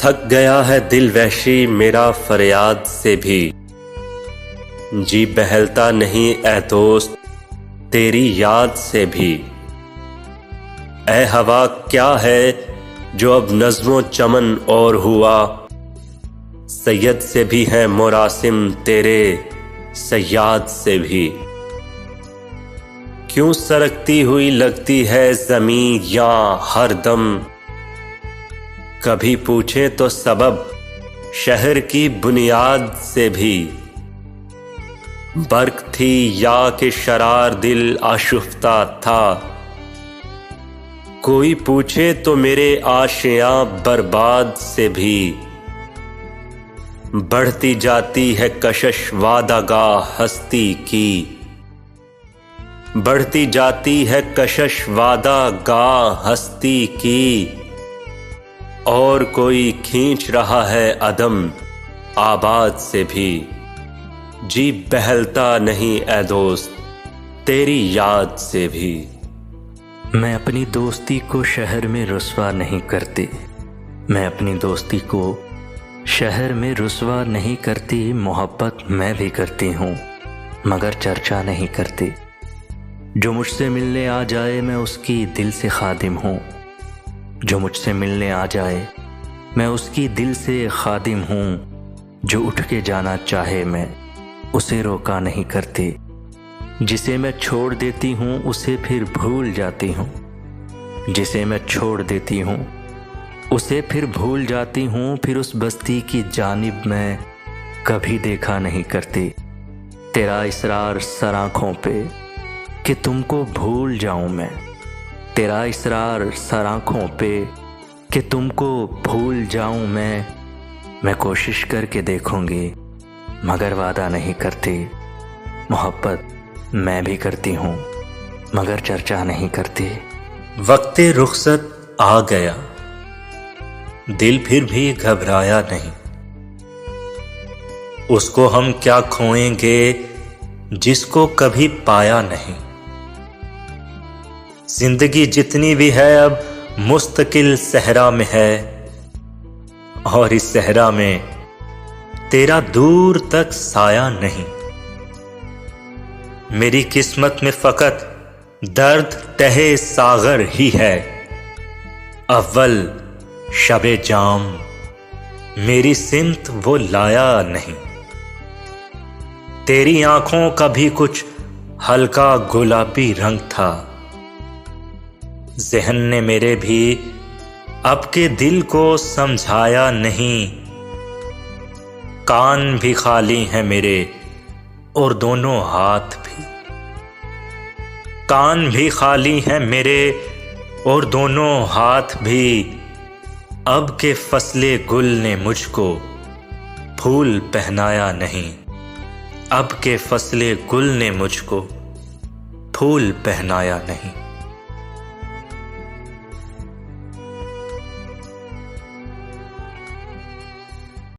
थक गया है दिल वहशी मेरा फरियाद से भी, जी बहलता नहीं ऐ दोस्त तेरी याद से भी। ऐ हवा क्या है जो अब नज़्मो चमन और हुआ, सैयद से भी है मुरासिम तेरे सयाद से भी। क्यों सरकती हुई लगती है ज़मीं या हर दम, कभी पूछे तो सबब शहर की बुनियाद से भी। बर्क थी या कि शरार दिल आशुफ्ता था, कोई पूछे तो मेरे आशियां बर्बाद से भी। बढ़ती जाती है कशिश वादागाह हस्ती की, बढ़ती जाती है कशिश वादागाह हस्ती की। और कोई खींच रहा है अदम आबाद से भी, जी बहलता नहीं ऐ दोस्त तेरी याद से भी। मैं अपनी दोस्ती को शहर में रुस्वा नहीं करती, मैं अपनी दोस्ती को शहर में रुस्वा नहीं करती। मोहब्बत मैं भी करती हूँ मगर चर्चा नहीं करती। जो मुझसे मिलने आ जाए मैं उसकी दिल से खादिम हूँ, जो मुझसे मिलने आ जाए मैं उसकी दिल से खादिम हूँ। जो उठ के जाना चाहे मैं उसे रोका नहीं करती, जिसे मैं छोड़ देती हूँ उसे फिर भूल जाती हूँ, जिसे मैं छोड़ देती हूँ उसे फिर भूल जाती हूँ। फिर उस बस्ती की जानिब मैं कभी देखा नहीं करती। तेरा इसरार सर आँखों पे कि तुमको भूल जाऊँ मैं, तेरा इसरार सर आँखों पे कि तुमको भूल जाऊँ मैं कोशिश करके देखूँगी मगर वादा नहीं करती। मोहब्बत मैं भी करती हूँ मगर चर्चा नहीं करती। वक्ते रुखसत आ गया, दिल फिर भी घबराया नहीं। उसको हम क्या खोएंगे जिसको कभी पाया नहीं। जिंदगी जितनी भी है अब मुस्तकिल सहरा में है, और इस सहरा में तेरा दूर तक साया नहीं। मेरी किस्मत में फकत दर्द तहे सागर ही है, अव्वल शबे जाम मेरी सिमत वो लाया नहीं। तेरी आंखों का भी कुछ हल्का गुलाबी रंग था, ज़हन ने मेरे भी अब के दिल को समझाया नहीं। कान भी खाली हैं मेरे और दोनों हाथ भी, कान भी खाली हैं मेरे और दोनों हाथ भी। अब के फसले गुल ने मुझको फूल पहनाया नहीं, अब के फसले गुल ने मुझको फूल पहनाया नहीं।